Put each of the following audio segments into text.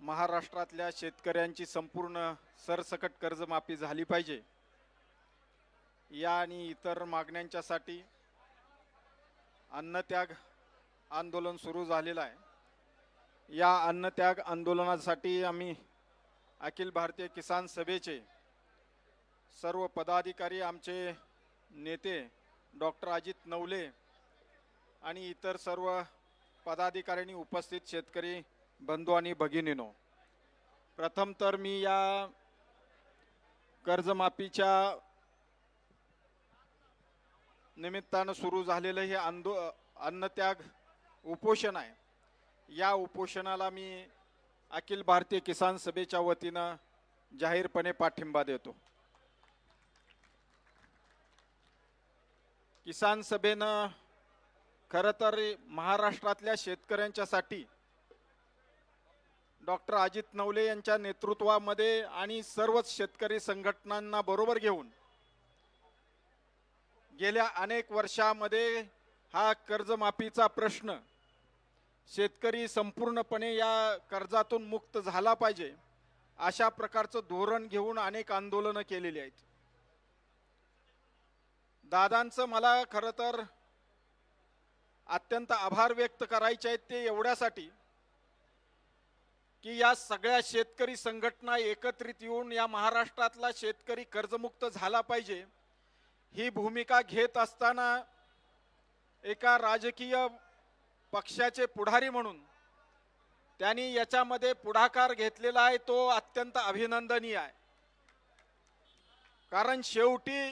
महाराष्ट्रातल्या शेतकऱ्यांची संपूर्ण सरसकट कर्जमाफी झाली पाहिजे या आणि इतर मागण्यांच्यासाठी अन्नत्याग आंदोलन सुरू झालेलं आहे। या अन्नत्याग आंदोलनासाठी आम्ही अखिल भारतीय किसान सभेचे सर्व पदाधिकारी, आमचे नेते डॉक्टर अजित नवले आणि इतर सर्व पदाधिकाऱ्यांनी, उपस्थित शेतकरी बंधू आणि भगिनींनो, प्रथम तर मी या कर्जमाफीच्या निमित्तानं सुरू झालेलं हे अन्नत्याग उपोषण आहे। या उपोषणाला मी अखिल भारतीय किसान सभेच्या वतीनं जाहीरपणे पाठिंबा देतो। किसान सभेनं खरं तर महाराष्ट्रातल्या शेतकऱ्यांच्यासाठी डॉक्टर अजित नवले यांच्या नेतृत्वामध्ये आणि सर्वच शेतकरी संघटनांना बरोबर घेऊन गेल्या अनेक वर्षांमध्ये हा कर्जमाफीचा प्रश्न, शेतकरी संपूर्णपणे या कर्जातून मुक्त झाला पाहिजे अशा प्रकारचं धोरण घेऊन अनेक आंदोलनं केलेली आहेत। दादांचं मला खरं तर अत्यंत आभार व्यक्त करायचे आहेत, ते एवढ्यासाठी की या सगळ्या शेतकरी संघटना एकत्रित येऊन या महाराष्ट्रातला शेतकरी कर्जमुक्त झाला पाहिजे ही भूमिका घेत असताना एका राजकीय पक्षाचे पुढारी म्हणून त्यांनी याच्यामध्ये पुढाकार घेतलेला आहे, तो अत्यंत अभिनंदनीय आहे। कारण शेवटी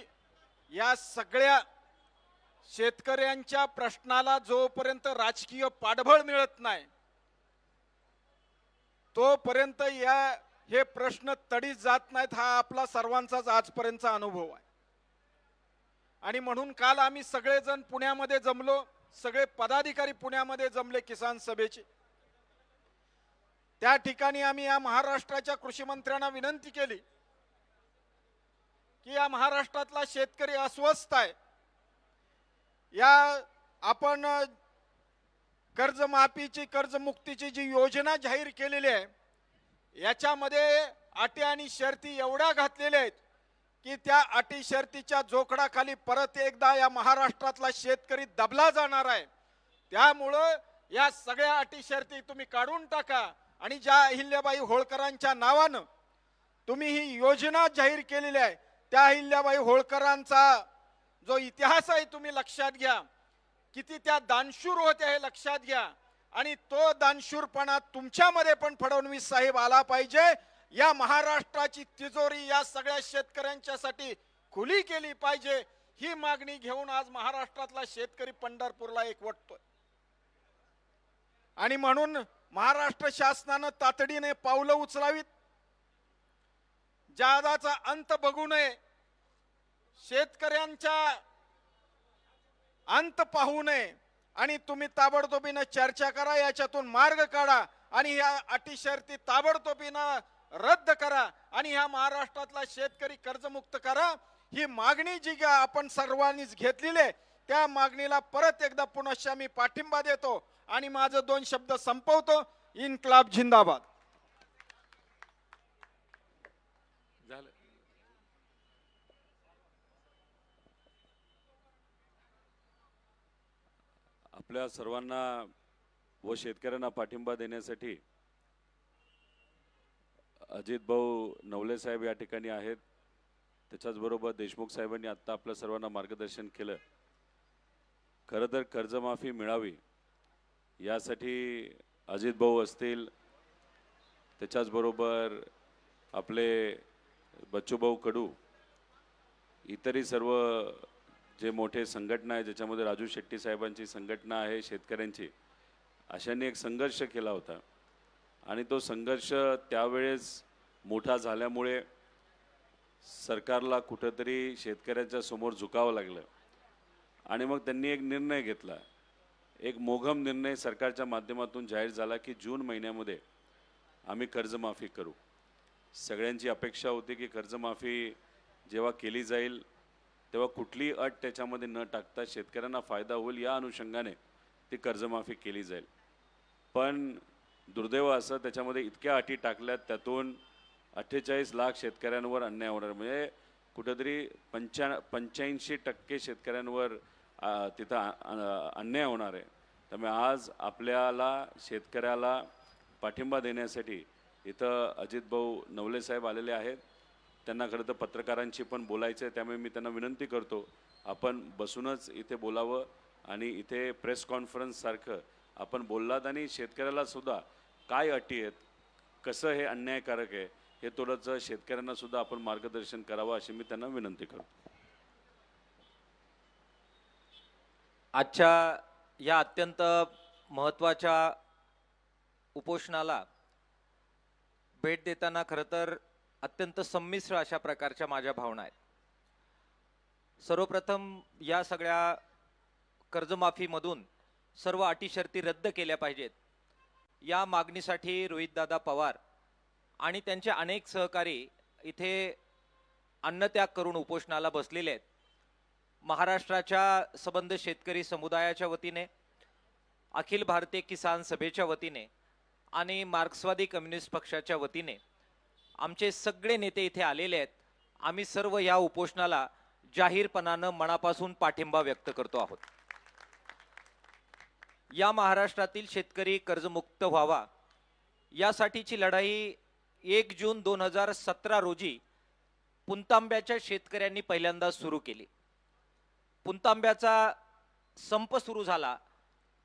या सगळ्या शेतकऱ्यांच्या प्रश्नाला जोपर्यंत राजकीय पाठबळ मिळत नाही तोपर्यंत हे प्रश्न तडीत जात नाहीत, हा आपला सर्वांचाच आजपर्यंतचा अनुभव आहे। आणि म्हणून काल आम्ही सगळेजण पुण्यामध्ये जमलो, सगळे पदाधिकारी पुण्यामध्ये जमले किसान सभेचे। त्या ठिकाणी आम्ही या महाराष्ट्राच्या कृषी मंत्र्यांना विनंती केली की या महाराष्ट्रातला शेतकरी अस्वस्थ आहे, या आपण कर्जमाफीची, कर्जमुक्तीची जी योजना जाहीर केलेली आहे याच्यामध्ये अटी आणि शर्ती एवढ्या घातलेल्या आहेत की त्या अटी शर्तीच्या जोखडाखाली परत एकदा या महाराष्ट्रातला शेतकरी दबला जाणार आहे। त्यामुळं या सगळ्या अटी शर्ती तुम्ही काढून टाका आणि ज्या अहिल्याबाई होळकरांच्या नावानं तुम्ही ही योजना जाहीर केलेली आहे त्या अहिल्याबाई होळकरांचा जो इतिहास आहे तुम्ही लक्षात घ्या, किती त्या दानशूर होत्या हे लक्षात घ्या, आणि तो दानशूरपणा तुमच्यामध्ये पण फडणवीस साहेब आला पाहिजे। या महाराष्ट्राची तिजोरी या सगळ्या शेतकऱ्यांच्यासाठी खुली केली पाहिजे ही मागणी घेऊन आज महाराष्ट्रातला शेतकरी पंढरपूरला एकवटतोय। आणि म्हणून महाराष्ट्र शासनानं तातडीने पावलं उचलावीत, जादाचा अंत बघू नये, शेतकऱ्यांचा अंत पाहू नये आणि तुम्ही ताबडतोबीने चर्चा करा, याच्यातून मार्ग काढा आणि या अटी शर्ती ताबडतोबीने रद्द करा आणि ह्या महाराष्ट्रातला शेतकरी कर्जमुक्त करा। ही मागणी जी आपण सर्वांनीच घेतलेली आहे त्या मागणीला परत एकदा पुनश्च मी पाठिंबा देतो आणि माझे 2 शब्द संपवतो। इन्क्लाब जिंदाबाद। झालं। आपल्या सर्वांना व शेतकऱ्यांना पाठिंबा देण्यासाठी अजित भाऊ नवले साहेब या ठिकाणी आहेत, त्याच्याच बरोबर देशमुख साहेबांनी आता आपल्या सर्वांना मार्गदर्शन केलं। खरं तर कर्जमाफी मिळावी यासाठी अजित भाऊ असतील, त्याच्याच बरोबर आपले बच्चूभाऊ कडू, इतरही सर्व जे मोठे संघटना आहे ज्याच्यामध्ये राजू शेट्टी साहेबांची संघटना आहे शेतकऱ्यांची, अशांनी एक संघर्ष केला होता आणि तो संघर्ष त्यावेळेस मोठा झाल्यामुळे सरकारला कुठेतरी शेतकऱ्यांच्या समोर झुकावं लागलं आणि मग त्यांनी एक निर्णय घेतला, एक मोघम निर्णय सरकारच्या माध्यमातून जाहीर झाला की जून महिन्यामध्ये आम्ही कर्जमाफी करू। सगळ्यांची अपेक्षा होती की कर्जमाफी जेव्हा केली जाईल तेव्हा कुठलीही अट त्याच्यामध्ये न टाकता शेतकऱ्यांना फायदा होईल या अनुषंगाने ती कर्जमाफी केली जाईल। पण दुर्दैव असं त्याच्यामध्ये इतक्या अटी टाकल्यात, त्यातून 48 लाख शेतकऱ्यांवर अन्याय होणार, म्हणजे कुठेतरी 85% शेतकऱ्यांवर तिथं अन्याय होणार आहे. त्यामुळे आज आपल्याला शेतकऱ्याला पाठिंबा देण्यासाठी इथं अजित भाऊ नवले साहेब आलेले आहेत. त्यांना खरं तर पत्रकारांशी पण बोलायचं आहे, त्यामुळे मी त्यांना विनंती करतो आपण बसूनच इथे बोलावं आणि इथे प्रेस कॉन्फरन्स सारखं आपण बोललात आणि शेतकऱ्याला सुद्धा काय अटी आहेत, कसं हे अन्यायकारक आहे हे थोडंसं शेतकऱ्यांना सुद्धा आपण मार्गदर्शन करावं अशी मी त्यांना विनंती करतो. आजच्या या अत्यंत महत्त्वाच्या उपोषणाला भेट देताना खरं तर अत्यंत संमिश्र अशा प्रकारच्या माझ्या भावना आहेत. सर्वप्रथम या सगळ्या कर्जमाफीमधून सर्व अटी शर्ती रद्द केल्या पाहिजेत या मागणीसाठी रोहितदादा पवार आणि त्यांचे अनेक सहकारी इथे अन्नत्याग करून उपोषणाला बसलेले आहेत. महाराष्ट्राच्या सबंध शेतकरी समुदायाच्या वतीने, अखिल भारतीय किसान सभेच्या वतीने आणि मार्क्सवादी कम्युनिस्ट पक्षाच्या वतीने आमचे सगळे नेते इथे आलेले आहेत. आम्ही सर्व या उपोषणाला जाहीरपणानं मनापासून पाठिंबा व्यक्त करतो आहोत. या महाराष्ट्रातील शेतकरी कर्जमुक्त व्हावा यासाठीची लढाई 1 जून 2017 रोजी पुणतांब्याच्या शेतकऱ्यांनी पहिल्यांदा सुरू केली. पुणतांब्याचा संप सुरू झाला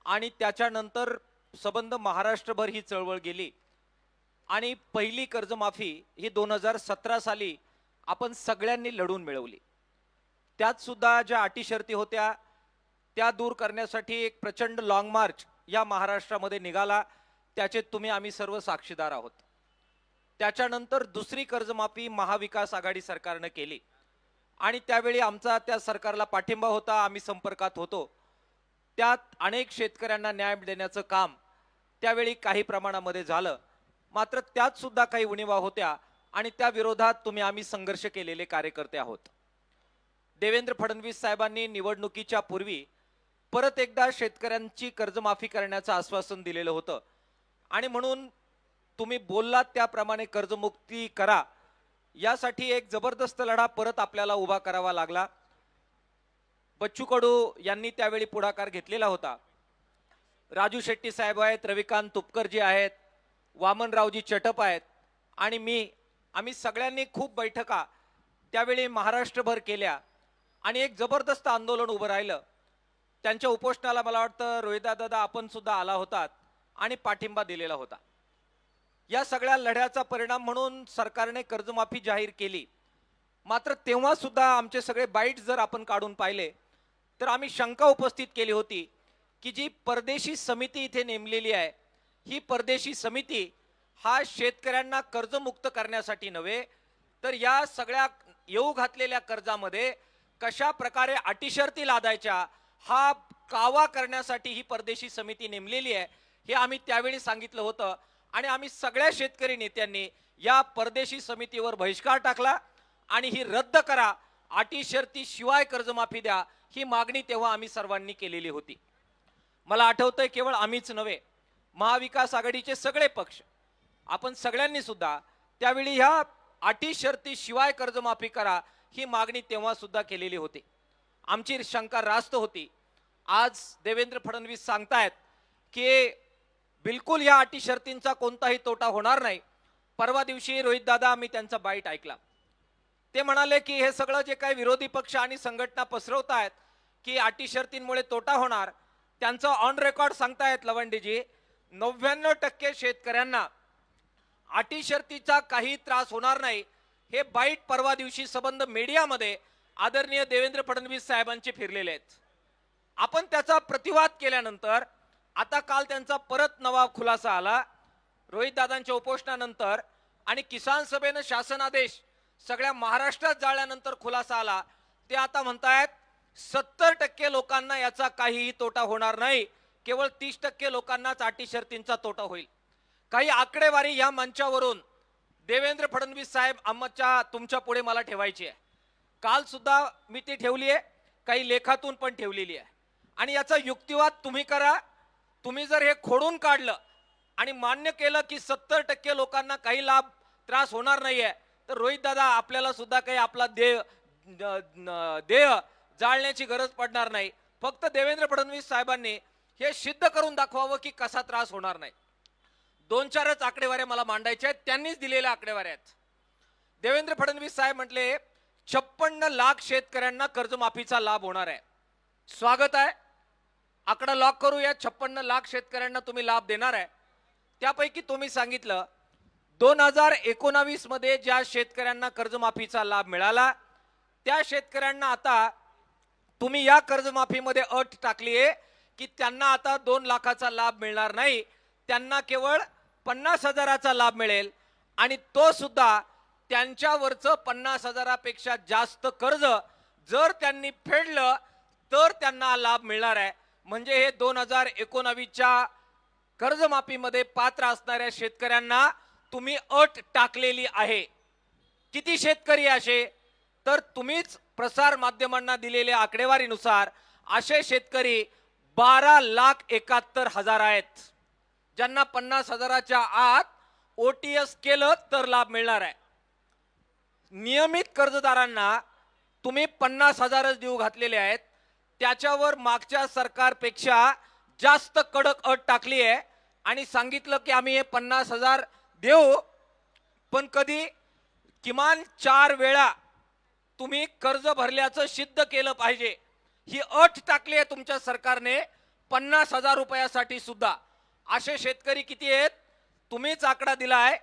आणि त्याच्यानंतर सबंध महाराष्ट्रभर ही चळवळ गेली आणि पहिली कर्जमाफी ही 2017 साली आपण सगळ्यांनी लढून मिळवली. त्यात सुद्धा ज्या अटी शर्ती होत्या त्या दूर करण्यासाठी एक प्रचंड लॉंग मार्च या महाराष्ट्रामध्ये निघाला, त्याचे तुम्ही आम्ही सर्व साक्षीदार आहोत. त्याच्यानंतर दुसरी कर्जमाफी महाविकास आघाडी सरकारने केली आणि त्यावेळी आमचा त्या सरकारला पाठिंबा होता, आम्ही संपर्कात होतो. त्यात अनेक शेतकऱ्यांना न्याय देण्याचं काम त्यावेळी काही प्रमाणामध्ये झालं, मात्र त्यात सुद्धा काही उणिवा होत्या आणि त्या विरोधात तुम्ही आम्ही संघर्ष केलेले कार्यकर्ते आहोत. देवेंद्र फडणवीस साहेबांनी निवडणुकीच्या पूर्वी परत एकदा शेतकऱ्यांची कर्जमाफी करण्याचं आश्वासन दिलेलं होतं आणि म्हणून तुम्ही बोललात त्याप्रमाणे कर्जमुक्ती करा यासाठी एक जबरदस्त लढा परत आपल्याला उभा करावा लागला. बच्चू कडू यांनी त्यावेळी पुढाकार घेतलेला होता. राजू शेट्टी साहेब आहेत, रविकांत तुपकरजी आहेत, वामनरावजी चटप आहेत आणि आम्ही सगळ्यांनी खूप बैठका त्यावेळी महाराष्ट्रभर केल्या आणि एक जबरदस्त आंदोलन उभं राहिलं. त्यांच्या उपोषणाला मला वाटतं रोहितदादा आपण सुद्धा आला होतात आणि पाठिंबा दिलेला होता. या सगळ्या लढ्याचा परिणाम म्हणून सरकारने कर्जमाफी जाहीर केली. मात्र तेव्हा सुद्धा आमचे सगळे बाईट जर आपण काढून पाहिले तर आम्ही शंका उपस्थित केली होती की जी परदेशी समिती इथे नेमलेली आहे, ही परदेशी समिती हा शेतकऱ्यांना कर्जमुक्त करण्यासाठी नव्हे तर या सगळ्या येऊ घातलेल्या कर्जामध्ये कशा प्रकारे अटी शर्ती लादायच्या हा कावा करण्यासाठी ही परदेशी समिती नेमलेली आहे, हे आम्ही त्यावेळी सांगितलं होतं आणि आम्ही सगळ्या शेतकरी नेत्यांनी या परदेशी समितीवर बहिष्कार टाकला आणि ही रद्द करा, अटी शर्ती शिवाय कर्जमाफी द्या, ही मागणी तेव्हा आम्ही सर्वांनी केलेली होती. मला आठवतंय केवळ आम्हीच नव्हे, महाविकास आघाडीचे सगळे पक्ष आपण सगळ्यांनी सुद्धा त्यावेळी ह्या अटी शर्ती शिवाय कर्जमाफी करा ही मागणी तेव्हा सुद्धा केलेली होती. आमची शंका रास्त होती. आज देवेंद्र फडणवीस सांगतायत की बिलकुल या अटी शर्तींचा कोणताही तोटा होणार नाही. परवा दिवशी रोहितदादा मी त्यांचा बाईट ऐकला. ते म्हणाले की हे सगळं जे काही विरोधी पक्ष आणि संघटना पसरवतायत की अटी शर्तींमुळे तोटा होणार, त्यांचं ऑन रेकॉर्ड सांगतायत लवंडेजी 99% शेतकऱ्यांना अटी शर्तीचा काही त्रास होणार नाही. हे बाईट परवा दिवशी सबंध मीडियामध्ये आदरणीय देवेंद्र फडणवीस साहेबांचे फिरलेले आहेत. आपण त्याचा प्रतिवाद केल्यानंतर आता काल त्यांचा परत नवा खुलासा आला रोहितदादांच्या उपोषणानंतर आणि किसान सभेनं शासनादेश सगळ्या महाराष्ट्रात जाळल्यानंतर खुलासा आला. ते आता म्हणतायत 70% लोकांना याचा काहीही तोटा होणार नाही, केवळ 30% लोकांनाच अटी शर्तींचा तोटा होईल. काही आकडेवारी या मंचावरून देवेंद्र फडणवीस साहेब तुमच्या पुढे मला ठेवायची आहे. काल सुद्धा मी ती ठेवली आहे, काही लेखातून पण ठेवलेली आहे आणि याचा युक्तिवाद तुम्ही करा. तुम्ही जर हे खोडून काढलं आणि मान्य केलं की 70% लोकांना काही लाभ त्रास होणार नाहीये, तर रोहित दादा आपल्याला सुद्धा काही आपला देह जाळण्याची गरज पडणार नाही. फक्त देवेंद्र फडणवीस साहेबांनी हे सिद्ध करून दाखवावं की कसा त्रास होणार नाही. 2-4च आकडेवाऱ्या मला मांडायच्या आहेत, त्यांनीच दिलेल्या आकडेवाऱ्या आहेत. देवेंद्र फडणवीस साहेब म्हटले 56 लाख शेतकऱ्यांना कर्जमाफीचा लाभ होणार आहे. स्वागत आहे, आकडा लॉक करूया. 56 लाख शेतकऱ्यांना तुम्ही लाभ देणार आहे. त्यापैकी तुम्ही सांगितलं 2019 मध्ये ज्या शेतकऱ्यांना कर्जमाफीचा लाभ मिळाला त्या शेतकऱ्यांना आता तुम्ही या कर्जमाफीमध्ये अट टाकली आहे की त्यांना आता 2 लाखाचा लाभ मिळणार नाही, त्यांना केवळ 50,000चा लाभ मिळेल आणि तो सुद्धा त्यांच्यावरचं 50,000पेक्षा जास्त कर्ज जर त्यांनी फेडलं तर त्यांना लाभ मिळणार आहे. म्हणजे हे 2019च्या कर्जमाफीमध्ये पात्र असणाऱ्या शेतकऱ्यांना तुम्ही अट टाकलेली आहे. किती शेतकरी असे, तर तुम्हीच प्रसार माध्यमांना दिलेल्या आकडेवारीनुसार असे शेतकरी 12,71,000 आहेत, ज्यांना 50,000च्या आत OTS केलं तर लाभ मिळणार आहे. नियमित कर्जदारांना तुम्ही 50,000च देऊ घातलेले आहेत, त्याच्यावर मागच्या सरकारपेक्षा जास्त कडक अट टाकली आहे आणि सांगितलं की आम्ही हे 50,000 देऊ, पण कधी किमान 4 वेळा तुम्ही कर्ज भरल्याचं सिद्ध केलं पाहिजे. ही अट टाकली आहे तुमच्या सरकारने 50,000 रुपयासाठी सुद्धा. असे शेतकरी किती आहेत, तुम्हीच आकडा दिलाय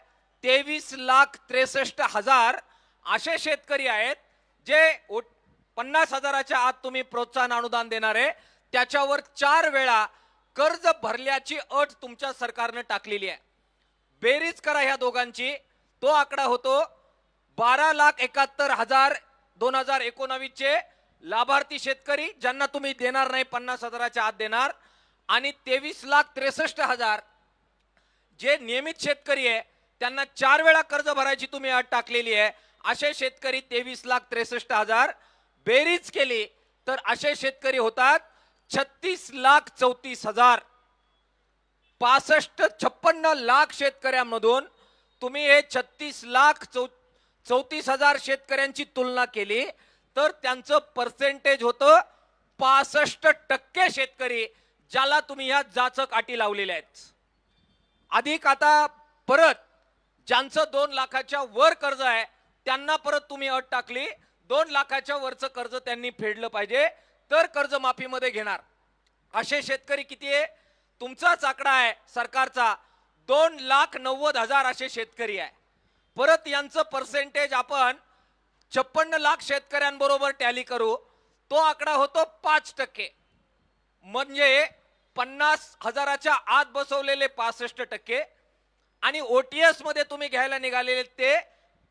23,63,000 असे शेतकरी आहेत जे 50,000च्या आत तुम्ही प्रोत्साहन अनुदान देणार आहे, त्याच्यावर 4 वेळा कर्ज भरल्याची अट तुमच्या सरकारने टाकलेली आहे. बेरीज करा ह्या दोघांची, तो आकडा होतो 12,71,000 2019चे लाभार्थी शेतकरी ज्यांना तुम्ही देणार नाही, 50,000च्या आत देणार, आणि 23,63,000 जे नियमित शेतकरी आहे त्यांना 4 वेळा कर्ज भरायची तुम्ही अट टाकलेली आहे. असे शेतकरी 23,63,000 बेरीज केली तर असे शेतकरी होतात 36,34,000. 56 लाख शेतकऱ्यांमधून तुम्ही हे 36,34,000 शेतकऱ्यांची तुलना केली तर त्यांचं पर्सेंटेज होतं 65% शेतकरी ज्याला तुम्ही ह्या जाचक अटी लावलेल्या आहेत. अधिक आता परत ज्यांचं 2 लाखाच्या वर कर्ज आहे त्यांना परत तुम्ही अट टाकली 2 लाखाच्या वरचं कर्ज त्यांनी फेडलं पाहिजे तर कर्जमाफीमध्ये घेणार. असे शेतकरी किती आहे, तुमचाच आकडा आहे सरकारचा, 2,90,000 असे शेतकरी आहे. परत यांचं पर्सेंटेज आपण 56 लाख शेतकऱ्यांबरोबर टॅली करू, तो आकडा होतो 5%. म्हणजे 50,000च्या आत बसवलेले 65% आणि OTS मध्ये तुम्ही घ्यायला निघालेले ते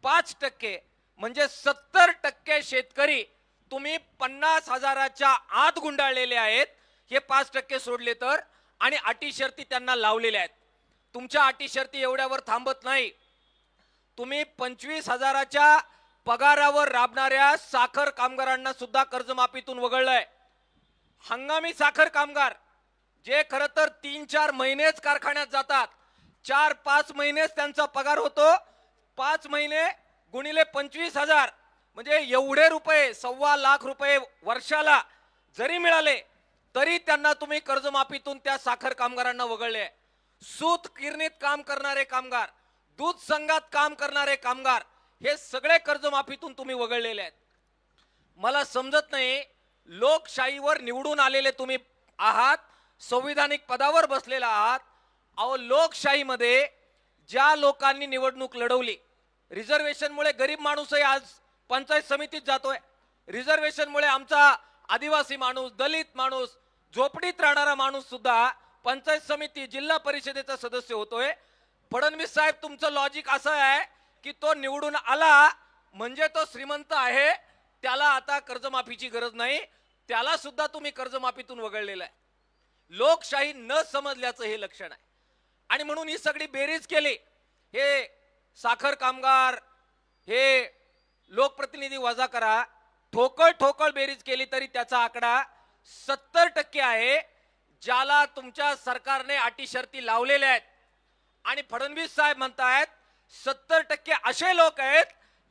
5%. म्हणजे 70% शेतकरी तुम्ही 50,000च्या आत गुंडाळलेले आहेत. हे 5% सोडले तर, आणि अटी शर्ती त्यांना लावलेल्या आहेत. तुमच्या अटी शर्ती एवढ्यावर थांबत नाही. तुम्ही 25,000च्या पगारावर राबणाऱ्या साखर कामगारांना सुद्धा कर्जमाफीतून वगळलंय. हंगामी साखर कामगार जे खरं तर 3-4 महिनेच कारखान्यात जातात, 4-5 महिनेच त्यांचा पगार होतो, 5 महिने गुणिले 25,000 म्हणजे एवढे रुपये, 1.25 लाख रुपये वर्षाला जरी मिळाले तरी त्यांना तुम्ही कर्जमाफीतून त्या साखर कामगारांना वगळले. सूत गिरणीत काम करणारे कामगार, दूध संघात काम करणारे कामगार, हे सगळे कर्जमाफीतून तुम्ही वगळलेले आहेत. मला समजत नाही, लोकशाहीवर निवडून आलेले तुम्ही आहात, संविधानिक पदावर बसलेला आहात. अहो, लोकशाहीमध्ये ज्या लोकांनी निवडणूक लढवली, रिझर्वेशनमुळे गरीब माणूसही आज पंचायत समितीत जातोय, रिझर्वेशनमुळे आमचा आदिवासी माणूस, दलित माणूस, झोपडीत राहणारा माणूस सुद्धा पंचायत समिती, जिल्हा परिषदेचा सदस्य होतोय. फडणवीस साहेब, तुमचं लॉजिक असं आहे की तो निवडून आला म्हणजे तो श्रीमंत आहे, त्याला आता कर्जमाफीची गरज नाही, त्याला सुद्धा तुम्ही कर्जमाफीतून वगळलेलं आहे. लोकशाही न समजल्याचं हे लक्षण आहे. आणि म्हणून ही सगळी बेरीज केली, हे साखर कामगार, हे लोकप्रतिनिधी वजा करा, ठोकळ बेरीज केली तरी त्याचा आकडा 70% आहे. ज्याला तुमच्या सरकारने अटी शर्ती लावलेल्या आहेत आणि फडणवीस साहेब म्हणतायत 70% असे लोक आहेत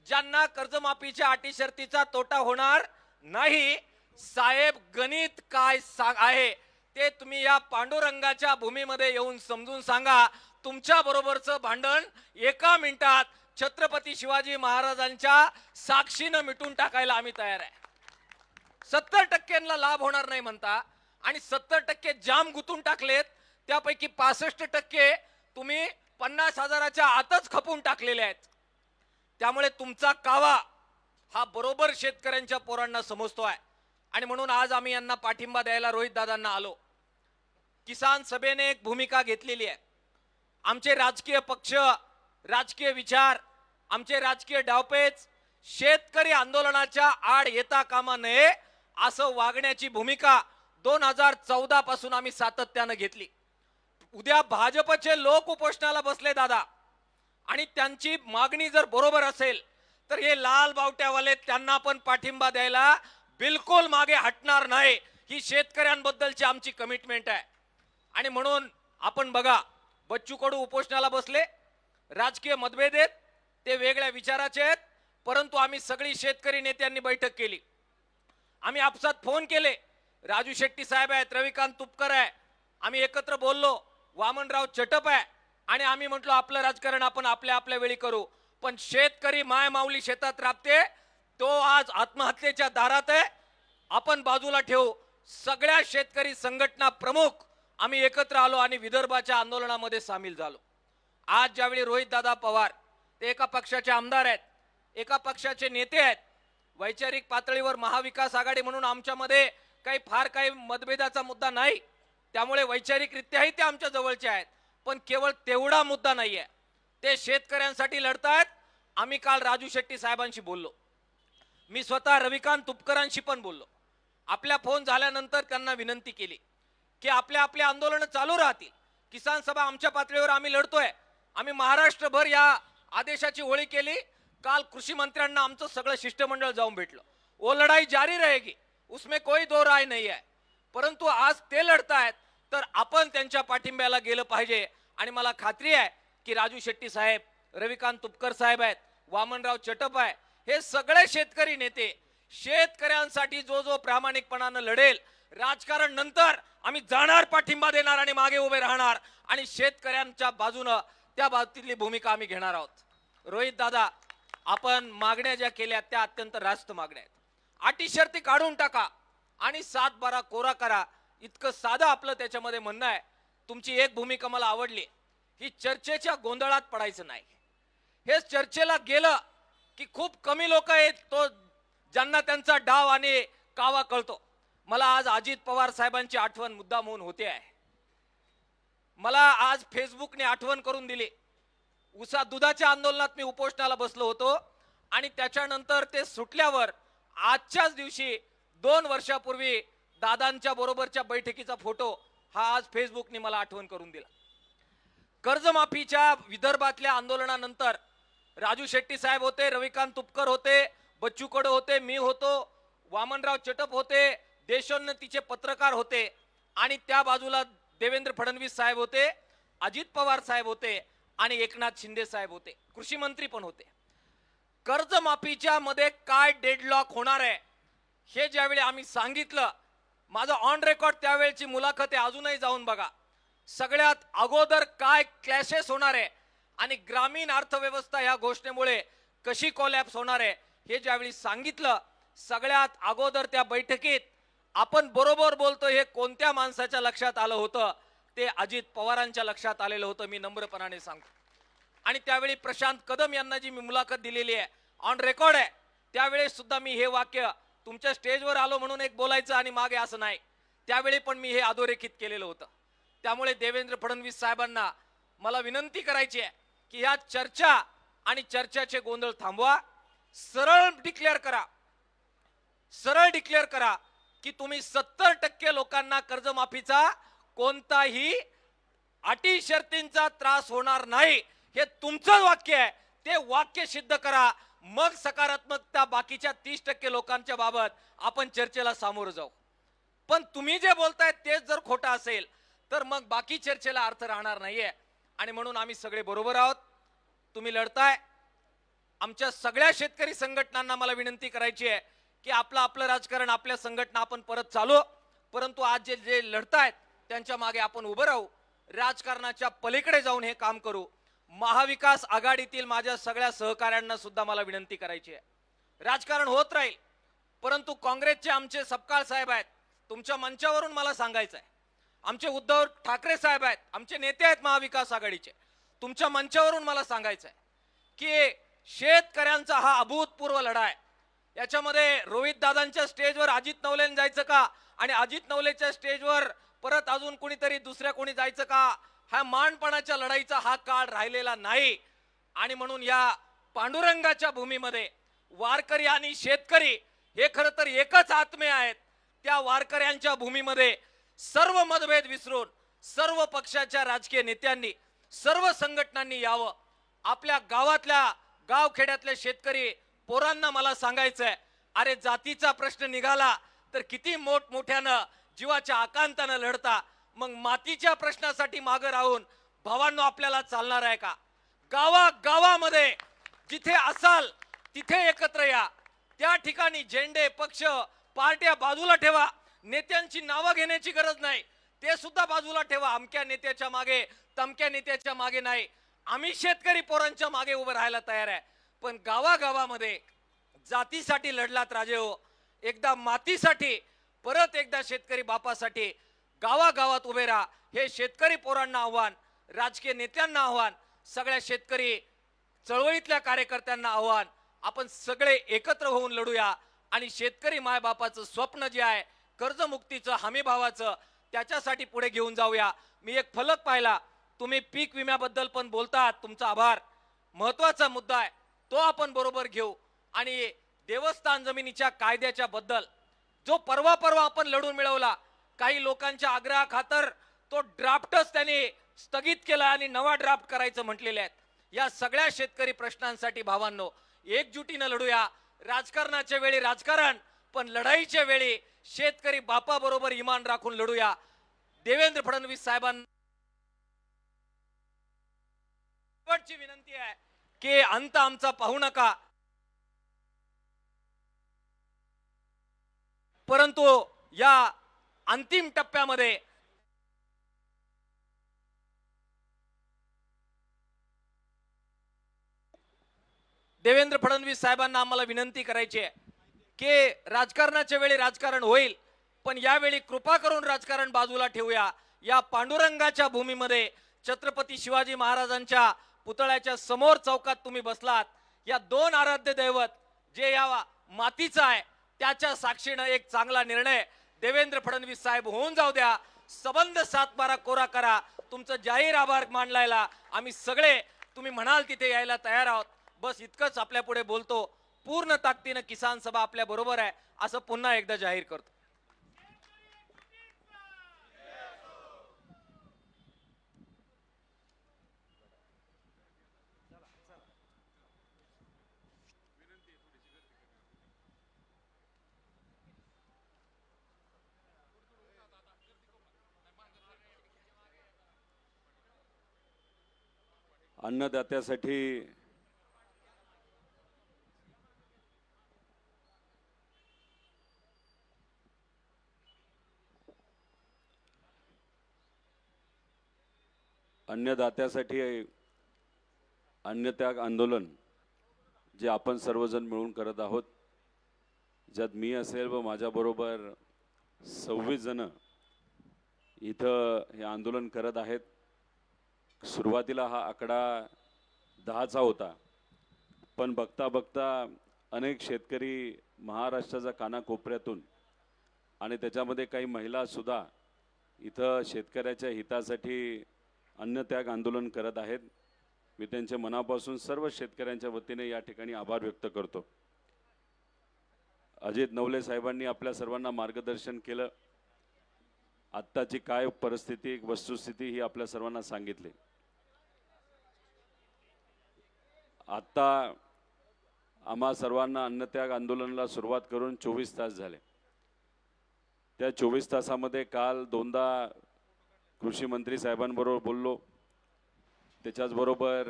ज्यांना कर्जमाफीच्या अटी शर्तीचा तोटा होणार नाही. साहेब, गणित काय आहे ते तुम्ही या पांडुरंगाच्या भूमीमध्ये येऊन समजून सांगा. तुमच्या बरोबरचं भांडण एका मिनिटात छत्रपती शिवाजी महाराजांच्या साक्षीनं मिटून टाकायला आम्ही तयार आहे. 70% लाभ होणार नाही म्हणता आणि 70% जाम गुंतून टाकलेत, त्यापैकी 65% तुम्ही 50,000च्या आतच खपून टाकलेले आहेत. त्यामुळे तुमचा कावा हा बरोबर शेतकऱ्यांच्या पोरांना समजतोय आणि म्हणून आज आम्ही यांना पाठिंबा द्यायला रोहित दादांना आलो. किसान सभेने एक भूमिका घेतलेली आहे. आमचे राजकीय पक्ष, राजकीय विचार, आमचे राजकीय डावपेच शेतकरी आंदोलनाच्या आड येता कामा नये असं वागण्याची भूमिका 2014 पासून आम्ही सातत्यानं घेतली. उद्या भाजपचे लोक उपोषणाला बसले दादा आणि त्यांची मागणी जर बरोबर असेल तर हे लाल बावट्यावाले त्यांना पण पाठिंबा द्यायला बिलकुल मागे हटणार नाही. ही शेतकऱ्यांबद्दलची आमची कमिटमेंट आहे. आणि म्हणून आपण बघा, बच्चू कडू उपोषणाला बसले, राजकीय मतभेद आहेत, ते वेगळ्या विचाराचे आहेत, परंतु आम्ही सगळी शेतकरी नेत्यांनी बैठक केली. आम्ही आपसात फोन केले. राजू शेट्टी साहेब आहेत, रविकांत तुपकर आहे, आम्ही एकत्र बोललो. वामनराव चटप आहे आणि आम्ही म्हटलो आपलं राजकारण आपण आपल्या आपल्या वेळी करू. पण शेतकरी माय माऊली शेतात राबते, तो आज आत्महत्येच्या दारात आहे. आपण बाजूला ठेवू. सगळ्या शेतकरी संघटना प्रमुख आम्ही एकत्र आलो आणि विदर्भाच्या आंदोलनामध्ये सामील झालो. आज ज्यावेळी रोहित दादा पवार ते एका पक्षाचे आमदार आहेत, एका पक्षाचे नेते आहेत, वैचारिक पातळीवर महाविकास आघाडी म्हणून आमच्यामध्ये काही मतभेदाचा मुद्दा नाही, त्यामुळे वैचारिकरित्याही ते आमच्या जवळचे आहेत. पण केवळ तेवढा मुद्दा नाहीये, ते शेतकऱ्यांसाठी लढतायत. आम्ही काल राजू शेट्टी साहेबांशी बोललो, मी स्वतः रविकांत तुपकरांशी पण बोललो. आपल्या फोन झाल्यानंतर त्यांना विनंती केली की आपल्या आपल्या आंदोलन चालू राहतील. किसान सभा आमच्या पातळीवर आम्ही लढतोय. आम्ही महाराष्ट्रभर या आदेशाची होळी केली. काल कृषी मंत्र्यांना आमचं सगळं शिष्टमंडळ जाऊन भेटलं. वो लढाई जारी रहेगी, उसमें कोई दो राय नहीं है. परंतु आज ते लढतायत तर आपण त्यांच्या पाठिंब्याला गेलं पाहिजे. आणि मला खात्री आहे की राजू शेट्टी साहेब, रविकांत तुपकर साहेब आहेत, वामनराव चटप आहे, हे सगळे शेतकरी नेते शेतकऱ्यांसाठी जो जो प्रामाणिकपणानं लढेल, राजकारण नंतर आम्ही जाणार, पाठिंबा देणार आणि मागे उभे राहणार आणि शेतकऱ्यांच्या बाजूनं त्या बाबतीतली भूमिका आम्ही घेणार आहोत. रोहित दादा, आपण मागण्या ज्या केल्या त्या अत्यंत रास्त मागण्या आहेत. अटी शर्ती काढून टाका आणि 7-12 कोरा करा, इतकं साधं आपलं त्याच्यामध्ये म्हणणं आहे. तुमची एक भूमिका मला आवडली, ही चर्चेच्या गोंधळात पडायचं नाही. हे चर्चेला गेलं की खूप कमी लोक आहेत तो ज्यांना त्यांचा डाव आणि कावा कळतो. मला आज अजित पवार साहेबांची आठवण मुद्दाम होऊन होते आहे. मला आज फेसबुकने आठवण करून दिली. दुधाच्या आंदोलनात मी उपोषणाला बसलो होतो आणि त्याच्यानंतर ते सुटल्यावर आजच्याच दिवशी 2 वर्षापूर्वी दादांच्या बरोबरच्या बैठकीचा फोटो हा आज फेसबुकने मला आठवण करून दिला. कर्जमाफीच्या विदर्भातल्या आंदोलनानंतर राजू शेट्टी साहेब होते, रविकांत तुपकर होते, बच्चू कडू होते, मी होतो, वामनराव चटप होते, देशोन्नतीचे पत्रकार होते आणि त्या बाजूला देवेंद्र फडणवीस साहेब होते, अजित पवार साहेब होते आणि एकनाथ शिंदे साहेब होते, कृषी मंत्री पण होते. कर्जमाफीच्या मध्ये काय डेडलॉक होणार आहे हे ज्यावेळी आम्ही सांगितलं, माझं ऑन रेकॉर्ड त्यावेळची मुलाखत आहे, अजूनही जाऊन बघा. सगळ्यात अगोदर काय क्लॅशेस होणार आहे आणि ग्रामीण अर्थव्यवस्था या घोषणेमुळे कशी कोलॅप्स होणार आहे हे ज्यावेळी सांगितलं, सगळ्यात अगोदर त्या बैठकीत आपण बरोबर बोलतो हे कोणत्या माणसाच्या लक्षात आलं होतं, ते अजित पवारांच्या लक्षात आलेलं होतं. मी नम्रपणाने सांगतो. आणि त्यावेळी प्रशांत कदम यांना जी मी मुलाखत दिलेली आहे, ऑन रेकॉर्ड आहे, त्यावेळेस सुद्धा मी हे वाक्य तुमच्या स्टेजवर आलो म्हणून एक बोलायचं आणि मागे असं नाही, त्यावेळी पण मी हे अधोरेखित केलेलं होतं. त्यामुळे देवेंद्र फडणवीस साहेबांना मला विनंती करायची आहे की या चर्चा आणि चर्चाचे गोंधळ थांबवा. सरळ डिक्लेअर करा की तुम्ही 70% लोकांना कर्जमाफीचा कोणताही अटी शर्तींचा त्रास होणार नाही, हे तुमचं वाक्य आहे. ते वाक्य सिद्ध करा, मग सकारात्मकता बाकीच्या 30% लोकांच्या बाबत आपण चर्चेला सामोरं जाऊ. पण तुम्ही जे बोलताय तेच जर खोटं असेल तर मग बाकी चर्चेला अर्थ राहणार नाहीये. आणि म्हणून आम्ही सगळे बरोबर आहोत. तुम्ही लढताय. आमच्या सगळ्या शेतकरी संघटनांना मला विनंती करायची आहे की आपलं राजकारण, आपल्या संघटना आपण परत चालू, परंतु आज जे जे लढतायत त्यांच्या मागे आपण उभं राहू. राजकारणाच्या पलीकडे जाऊन हे काम करू. महाविकास आघाडीतील माझ्या सगळ्या सहकाऱ्यांना सुद्धा मला विनंती करायची आहे. राजकारण होत राहील, परंतु काँग्रेसचे आमचे सपकाळ साहेब आहेत, तुमच्या मंचावरून मला सांगायचं आहे. आमचे उद्धव ठाकरे साहेब आहेत, आमचे नेते आहेत महाविकास आघाडीचे, तुमच्या मंचावरून मला सांगायचं आहे की शेतकऱ्यांचा हा अभूतपूर्व लढा आहे. याच्यामध्ये रोहित दादांच्या स्टेजवर अजित नवलेने जायचं का आणि अजित नवलेच्या स्टेजवर परत अजून कोणीतरी दुसऱ्या कोणी जायचं का, हा मानपणाच्या लढाईचा हा काळ राहिलेला नाही. आणि म्हणून या पांडुरंगाच्या भूमीमध्ये वारकरी आणि शेतकरी हे खरं तर एकच आत्मे आहेत. त्या वारकऱ्यांच्या भूमीमध्ये सर्व मतभेद विसरून सर्व पक्षाच्या राजकीय नेत्यांनी, सर्व संघटनांनी यावं. आपल्या गावातल्या, गावखेड्यातल्या शेतकरी पोरांना मला सांगायचंय, अरे जातीचा प्रश्न निघाला तर किती मोठमोठ्यानं जीवाच्या आकांतानं लढता, मग मातीच्या प्रश्नासाठी मागे राहून भावांनो आपल्याला चालणार आहे का? गावागावामध्ये जिथे असाल तिथे एकत्र या. त्या ठिकाणी झेंडे, पक्ष, पार्ट्या बाजूला ठेवा. नेत्यांची नावं घेण्याची गरज नाही, ते सुद्धा बाजूला ठेवा. अमक्या नेत्याच्या मागे, तमक्या नेत्याच्या मागे नाही. आम्ही शेतकरी पोरांच्या मागे उभं राहायला तयार आहे. पण गावागावामध्ये जातीसाठी लढलात राजे हो, एकदा मातीसाठी, परत एकदा शेतकरी बापासाठी गावागावात उभे राहा. हे शेतकरी पोरांना आव्हान, राजकीय नेत्यांना आव्हान, सगळ्या शेतकरी चळवळीतल्या कार्यकर्त्यांना आव्हान. आपण सगळे एकत्र होऊन लढूया आणि शेतकरी मायबापाचं स्वप्न जे आहे कर्जमुक्तीचं, हमी भावाचं, त्याच्यासाठी पुढे घेऊन जाऊया. मी एक फलक पाहिला, तुम्ही पीक विम्याबद्दल पण बोलतात, तुमचा आभार. महत्वाचा मुद्दा आहे तो आपण बरोबर घेऊ. आणि देवस्थान जमिनीच्या कायद्याच्या बद्दल जो परवा आपण लढून मिळवला, काही लोकांच्या आग्रहाखातर तो ड्राफ्टच त्यांनी स्थगित केला आणि नवा ड्राफ्ट करायचं म्हटलेले आहेत. या सगळ्या शेतकरी प्रश्नांसाठी भावांनो एकजुटीनं लढूया. राजकारणाच्या वेळी राजकारण, पण लढाईच्या वेळी शेतकरी बापाबरोबर इमान राखून लढूया. देवेंद्र फडणवीस साहेबांना शेवटची विनंती आहे की अंत आमचा पाहू नका, परंतु या अंतिम टप्प्यामध्ये देवेंद्र फडणवीस साहेबांना आम्हाला विनंती करायची आहे की राजकारणाच्या वेळी राजकारण होईल, पण यावेळी कृपा करून राजकारण बाजूला ठेवूया. या पांडुरंगाच्या भूमीमध्ये छत्रपती शिवाजी महाराजांच्या पुतळ्याच्या समोर चौकात तुम्ही बसलात. या दोन आराध्य दैवत जे या मातीचा आहे त्याच्या साक्षीनं एक चांगला निर्णय देवेंद्र फडणवीस साहेब होऊन जाऊ द्या. सबंध 7-12 कोरा करा. तुमचं जाहीर आभार मानलायला आम्ही सगळे तुम्ही म्हणाल तिथे यायला तयार आहोत. बस इतकंच आपल्या पुढे बोलतो. पूर्ण ताकदीनं किसान सभा आपल्या बरोबर आहे असं पुन्हा एकदा जाहीर करतो. अन्नदात्यासाठी अन्नत्याग आंदोलन जे आपण सर्वजण मिळून करत आहोत, ज्यात मी असेल व माझ्याबरोबर 26 जण इथं हे आंदोलन करत आहेत. सुरुवातीला हा आकडा 10चा होता, पण बघता बघता अनेक शेतकरी महाराष्ट्राच्या कानाकोपऱ्यातून आणि त्याच्यामध्ये काही महिला सुद्धा इथं शेतकऱ्याच्या हितासाठी अन्नत्याग आंदोलन करत आहेत. मी त्यांच्या मनापासून सर्व शेतकऱ्यांच्या वतीने या ठिकाणी आभार व्यक्त करतो. अजित नवले साहेबांनी आपल्या सर्वांना मार्गदर्शन केलं. आत्ताची काय परिस्थिती, वस्तुस्थिती ही आपल्या सर्वांना सांगितली. आता आम्हा सर्वांना अन्नत्याग आंदोलनाला सुरुवात करून 24 तास झाले. त्या 24 तासामध्ये काल 2दा कृषी मंत्री साहेबांबरोबर बोललो. त्याच्याचबरोबर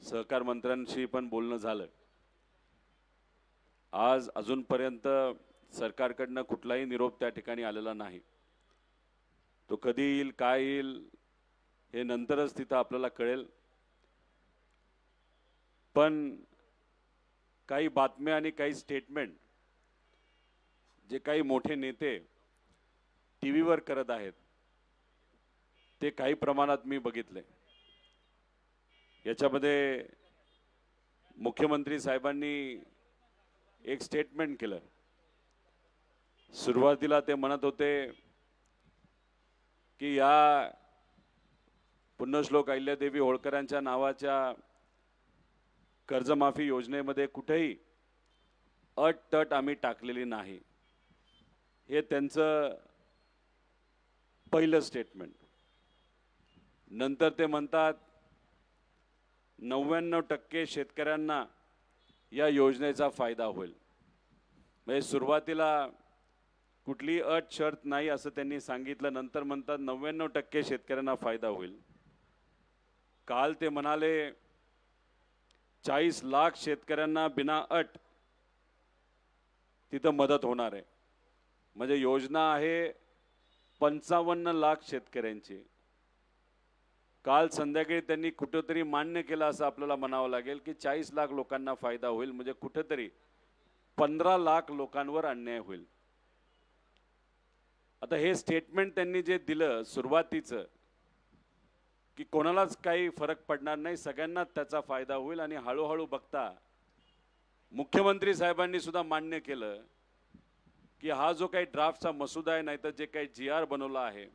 सहकार मंत्र्यांशी पण बोलणं झालं. आज अजूनपर्यंत सरकारकडनं कुठलाही निरोप त्या ठिकाणी आलेला नाही. तो कधी येईल, काय येईल हे नंतरच तिथं आपल्याला कळेल. पण काही बातम्या आणि काही स्टेटमेंट जे काही मोठे नेते टीव्हीवर करत आहेत ते काही प्रमाणात मी बघितले. याच्यामध्ये मुख्यमंत्री साहेबांनी एक स्टेटमेंट केलं. सुरुवातीला ते म्हणत होते की या पुण्यश्लोक अहिल्यादेवी होळकरांच्या नावाच्या कर्जमाफी योजनेमध्ये कुठेही अट आम्ही टाकलेली नाही. हे त्यांचं पहिलं स्टेटमेंट. नंतर ते म्हणतात 99% शेतकऱ्यांना या योजनेचा फायदा होईल. म्हणजे सुरुवातीला कुठली अट शर्त नाही असं त्यांनी सांगितलं. नंतर म्हणतात 99% शेतकऱ्यांना फायदा होईल. काल ते म्हणाले 40 लाख शेतकऱ्यांना बिना अट तिथं मदत होणार आहे. म्हणजे योजना आहे 55 लाख शेतकऱ्यांची. काल संध्याकाळी त्यांनी कुठेतरी मान्य केलं असं आपल्याला म्हणावं लागेल की 40 लाख लोकांना फायदा होईल. म्हणजे कुठेतरी 15 लाख लोकांवर अन्याय होईल. आता हे स्टेटमेंट त्यांनी जे दिलं सुरुवातीचं की कोणालाच काही फरक पडणार नाही, सगळ्यांना त्याचा फायदा होईल. आणि हळूहळू बघता मुख्यमंत्री साहेबांनी सुद्धा मान्य केलं की हा जो काही ड्राफ्टचा मसुदा आहे नाही तर जे काही GR बनवला आहे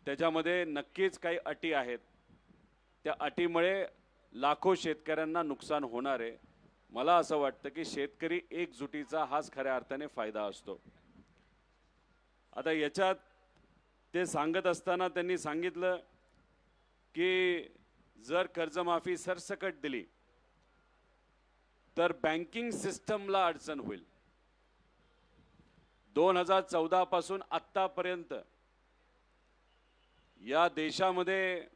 त्याच्यामध्ये नक्कीच काही अटी आहेत. त्या अटीमुळे लाखो शेतकऱ्यांना नुकसान होणार आहे. मला असं वाटतं की शेतकरी एकजुटीचा हाच खऱ्या अर्थाने फायदा असतो. आता याच्यात ते सांगत असताना त्यांनी सांगितलं की जर कर्जमाफी सरसकट दिली तर बँकिंग सिस्टमला अडचण होईल. 2014 पासून आतापर्यंत या देशामध्ये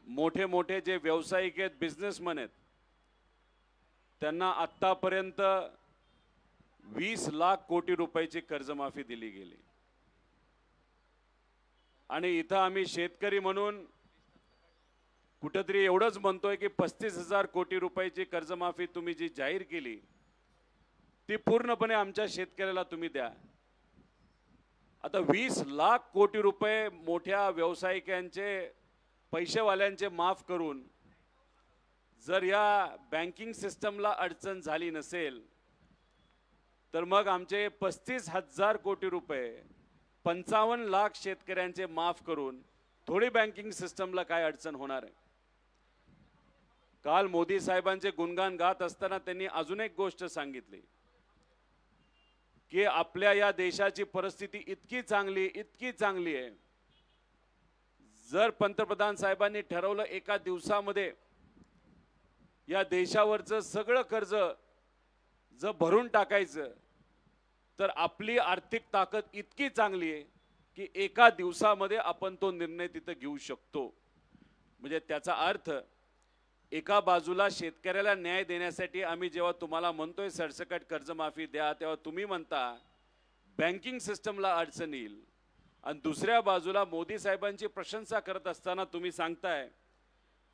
मोठे मोठे जे व्यावसायिक आहेत, बिझनेसमॅन आहेत, त्यांना आतापर्यंत 20 लाख कोटी रुपयाची कर्जमाफी दिली गेली. आणि इथं आम्ही शेतकरी म्हणून कुठेतरी एवढंच म्हणतोय की 35,000 कोटी रुपयाची कर्जमाफी तुम्ही जी जाहीर केली ती पूर्णपणे आमच्या शेतकऱ्याला तुम्ही द्या. आता 20 लाख कोटी रुपये मोठ्या व्यावसायिकांचे, पैसेवाल्यांचे माफ करून जर या बँकिंग सिस्टमला अडचण झाली नसेल तर मग आमचे 35,000 कोटी रुपये 55 लाख शेतकऱ्यांचे माफ करून थोडी बँकिंग सिस्टमला काय अडचण होणार आहे. काल मोदी साहेबांचे गुणगान गात असताना त्यांनी अजून एक गोष्ट सांगितली की आपल्या या देशाची परिस्थिती इतकी चांगली आहे, जर पंतप्रधान साहेबांनी ठरवलं एका दिवसामध्ये या देशावरचं सगळं कर्ज जर भरून टाकायचं तर आपली आर्थिक ताकद इतकी चांगली आहे की एका दिवसामध्ये आपण तो निर्णय तिथं घेऊ शकतो. म्हणजे त्याचा अर्थ एका बाजूला शेतकऱ्याला न्याय देण्यासाठी आम्ही जेव्हा तुम्हाला म्हणतोय सरसकट कर्जमाफी द्या तेव्हा तुम्ही म्हणता बँकिंग सिस्टमला अडचण येईल. आणि दुसऱ्या बाजूला मोदी साहेबांची प्रशंसा करत असताना तुम्ही सांगताय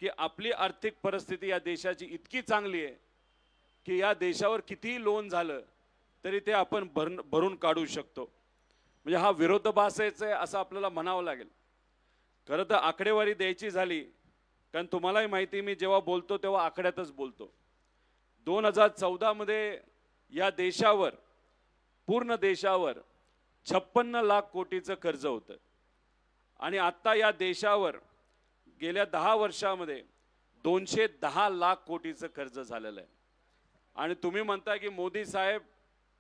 की आपली आर्थिक परिस्थिती या देशाची इतकी चांगली आहे की या देशावर कितीही लोन झालं तरी ते आपण भरून काढू शकतो. म्हणजे हा विरोधाभास आहे असं आपल्याला म्हणावं लागेल. खरं तर आकडेवारी द्यायची झाली, कारण तुम्हालाही माहिती मी जेव्हा बोलतो तेव्हा आकड्यातच बोलतो. 2014 मध्ये या देशावर, पूर्ण देशावर 56 लाख कोटीचं कर्ज होतं. आणि आता या देशावर गेल्या 10 वर्षामध्ये 210 लाख कोटीचं कर्ज झालेलं आहे. आणि तुम्ही म्हणता की मोदी साहेब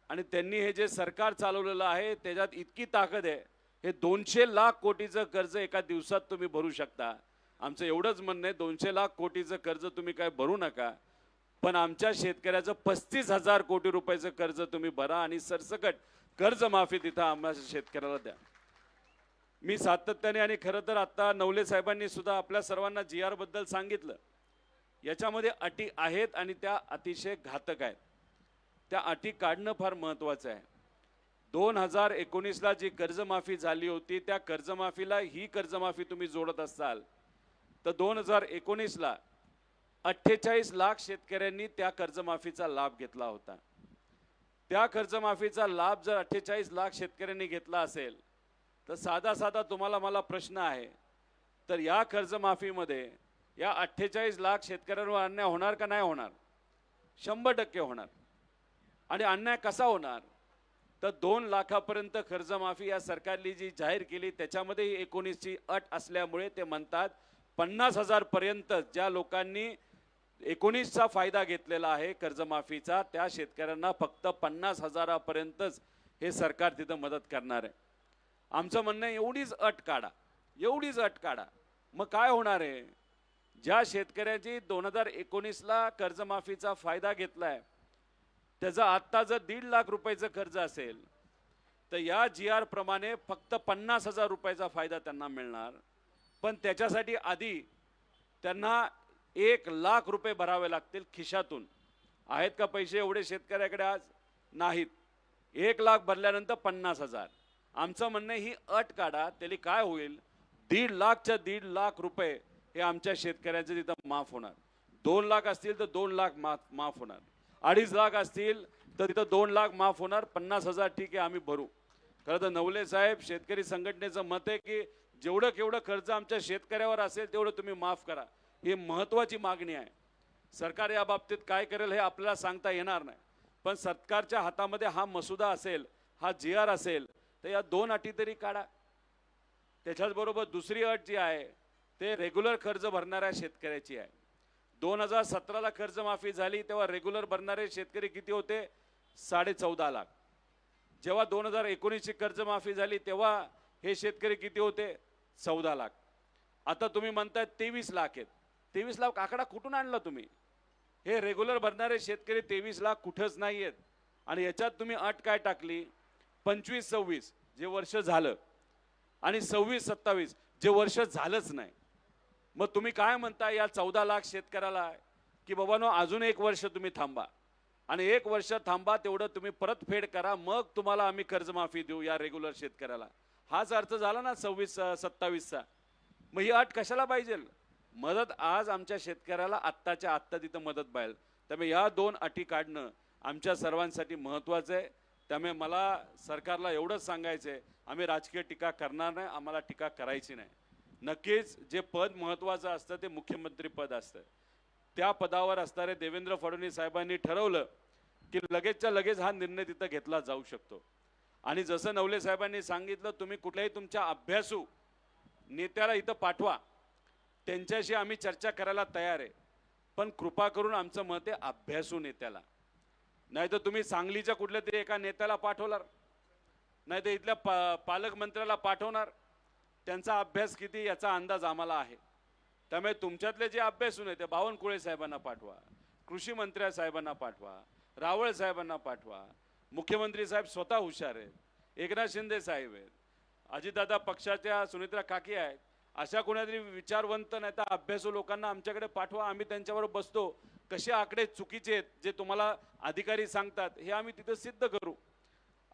आणि त्यांनी हे जे सरकार चालवलेलं आहे त्याच्यात इतकी ताकद आहे, हे 200 लाख कोटीचं कर्ज एका दिवसात तुम्ही भरू शकता. आमचं एवढंच म्हणणं आहे 200 लाख कोटीचं कर्ज तुम्ही काय भरू नका, पण आमच्या शेतकऱ्याचं 35,000 कोटी रुपयाचं कर्ज तुम्ही भरा आणि सरसकट कर्जमाफी तिथं आम्हाला शेतकऱ्याला द्या. मी सातत्याने आणि खरं तर आता नवले साहेबांनी सुद्धा आपल्या सर्वांना जी आर बद्दल सांगितलं. याच्यामध्ये अटी आहेत आणि त्या अतिशय घातक आहेत. त्या अटी काढणं फार महत्त्वाचं आहे. 2019ला जी कर्जमाफी झाली होती त्या कर्जमाफीला ही कर्जमाफी तुम्ही जोडत असाल तर 2019ला 48 लाख शेतकऱ्यांनी त्या कर्जमाफीचा लाभ घेतला होता. त्या कर्जमाफीचा लाभ जर 48 लाख शेतकऱ्यांनी घेतला असेल तर साधा साधा तुम्हाला मला प्रश्न आहे, तर या कर्जमाफीमध्ये या 48 लाख शेतकऱ्यांवर अन्याय होणार का नाही होणार? 100% होणार. आणि अन्याय कसा होणार? तर 2 लाखापर्यंत कर्जमाफी या सरकारने जी जाहीर केली त्याच्यामध्ये 19ची अट असल्यामुळे ते म्हणतात 50,000 पर्यंत ज्या लोकांनी 19चा फायदा घेतलेला आहे कर्जमाफीचा त्या शेतकऱ्यांना फक्त 50,000पर्यंतच हे सरकार तिथं मदत करणार आहे. आमचं म्हणणं आहे एवढीच अट काढा, एवढीच अट काढा. मग काय होणार आहे? ज्या शेतकऱ्याची 2019ला कर्जमाफीचा फायदा घेतलाय त्याचा आत्ता जर 1.5 लाख रुपयाचं कर्ज असेल तर या जी आर प्रमाणे फक्त 50,000 रुपयाचा फायदा त्यांना मिळणार. पण त्याच्यासाठी आधी त्यांना 1 लाख रुपये भरावे लागतील खिशातून. आहेत का पैसे एवढे शेतकऱ्याकडे आज? नाहीत. 1 लाख भरल्यानंतर 50,000. आमचं म्हणणं ही अट काढा. त्याला काय होईल? 1.5 लाखच्या 1.5 लाख रुपये हे आमच्या शेतकऱ्यांचे तिथं माफ होणार. 2 लाख असतील तर 2 लाख माफ होणार. 2.5 लाख असतील तर तिथं 2 लाख माफ होणार. 50,000 ठीक आहे आम्ही भरू. खरं तर नवले साहेब शेतकरी संघटनेचं मत आहे की जेवढं केवढं कर्ज आमच्या शेतकऱ्यावर असेल तेवढं तुम्ही माफ करा. ही महत्त्वाची मागणी आहे. सरकार या बाबतीत काय करेल हे आपल्याला सांगता येणार नाही. पण सरकारच्या हातामध्ये हा मसुदा असेल, हा जी आर असेल तर या 2 अटी तरी काढा. त्याच्याचबरोबर दुसरी अट जी आहे ते रेग्युलर कर्ज भरणाऱ्या शेतकऱ्याची आहे. 2017ला कर्जमाफी झाली तेव्हा रेग्युलर भरणारे शेतकरी किती होते? 14.5 लाख. जेव्हा 2019ची कर्जमाफी झाली तेव्हा हे शेतकरी किती होते? 14 लाख. आता तुम्ही म्हणताय 23 लाख आहेत. 23 लाख आकडा कुठून आणला तुम्ही? हे रेग्युलर भरणारे शेतकरी 23 लाख कुठंच नाही आहेत. आणि याच्यात तुम्ही अट काय टाकली? 25-26 जे वर्ष झालं आणि 26-27 जे वर्ष झालंच नाही. मग तुम्ही काय म्हणता या 14 लाख शेतकऱ्याला की बाबांनो अजून 1 वर्ष तुम्ही थांबा आणि 1 वर्ष थांबा, तेवढं तुम्ही परतफेड करा, मग तुम्हाला आम्ही कर्जमाफी देऊ या रेग्युलर शेतकऱ्याला. हाच अर्थ झाला ना 26-27चा. मग ही अट कशाला पाहिजे? मदत आज आमच्या शेतकऱ्याला आत्ताच्या आत्ता तिथं मदत पाहिजे. त्यामुळे या 2 अटी काढणं आमच्या सर्वांसाठी महत्त्वाचं आहे. त्यामुळे मला सरकारला एवढंच सांगायचं आहे, आम्ही राजकीय टीका करणार नाही, आम्हाला टीका करायची नाही. नक्कीच जे पद महत्त्वाचं असतं ते मुख्यमंत्री पद असतं. त्या पदावर असणारे देवेंद्र फडणवीस साहेबांनी ठरवलं की लगेचच्या लगेच हा निर्णय तिथं घेतला जाऊ शकतो. आणि जसं नवले साहेबांनी सांगितलं, तुम्ही कुठल्याही तुमच्या अभ्यासू नेत्याला इथं पाठवा, त्यांच्याशी आम्ही चर्चा करायला तयार आहे. पण कृपा करून आमचं मत आहे अभ्यासू नेत्याला. नाही तर तुम्ही सांगलीच्या कुठल्या तरी एका नेत्याला पाठवणार, नाही तर इथल्या पालकमंत्र्याला पाठवणार. त्यांचा अभ्यास किती याचा अंदाज आम्हाला आहे. त्यामुळे तुमच्यातले जे अभ्यासू आहेत ते बावनकुळे साहेबांना पाठवा, कृषी मंत्री साहेबांना पाठवा, रावळ साहेबांना पाठवा. मुख्यमंत्री साहेब स्वतः हुशार आहेत, एकनाथ शिंदे साहेब आहेत, अजितदादा पक्षाच्या सुनेत्रा काकी आहेत. अशा कोणातरी विचारवंत नाही तर अभ्यासू लोकांना आमच्याकडे पाठवा. आम्ही त्यांच्यावर बसतो, कसे आकडे चुकीचे आहेत जे तुम्हाला अधिकारी सांगतात हे आम्ही तिथं सिद्ध करू.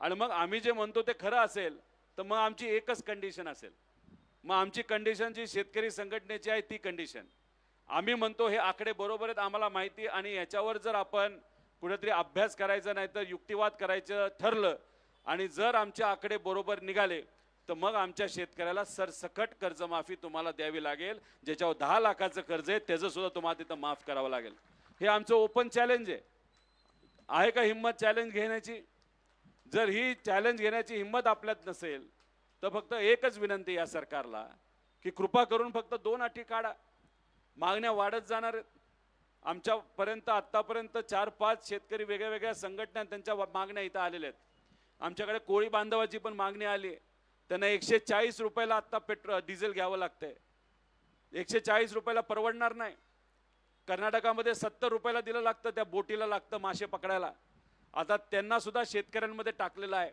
आणि मग आम्ही जे म्हणतो ते खरं असेल तर मग आमची एकच कंडिशन असेल. मग आमची कंडिशन जी शेतकरी संघटनेची आहे ती कंडिशन, आम्ही म्हणतो हे आकडे बरोबर आहेत आम्हाला माहिती, आणि याच्यावर जर आपण कुठेतरी अभ्यास करायचा नाही तर युक्तिवाद करायचं ठरलं आणि जर आमचे आकडे बरोबर निघाले तर मग आमच्या शेतकऱ्याला सरसकट कर्जमाफी तुम्हाला द्यावी लागेल. ज्याच्यावर 10 लाखाचं कर्ज आहे त्याचं सुद्धा तुम्हाला तिथं माफ करावं लागेल. हे आमचं ओपन चॅलेंज आहे का हिम्मत चॅलेंज घेण्याची? जर ही चॅलेंज घेण्याची हिम्मत आपल्यात नसेल तर फक्त एकच विनंती या सरकारला की कृपा करून फक्त 2 अटी काढा. मागण्या वाढत जाणार आहेत. आमच्यापर्यंत आत्तापर्यंत 4-5 शेतकरी वेगळ्या वेगळ्या संघटना त्यांच्या मागण्या इथं आलेल्या आहेत. आमच्याकडे कोळी बांधवाची पण मागणी आली आहे. त्यांना 140 रुपयाला आत्ता डिझेल घ्यावं लागतंय. 140 रुपयाला परवडणार नाही. कर्नाटकामध्ये 70 रुपयाला दिलं लागतं, त्या बोटीला लागतं मासे पकडायला. आता त्यांना सुद्धा शेतकऱ्यांमध्ये टाकलेलं आहे.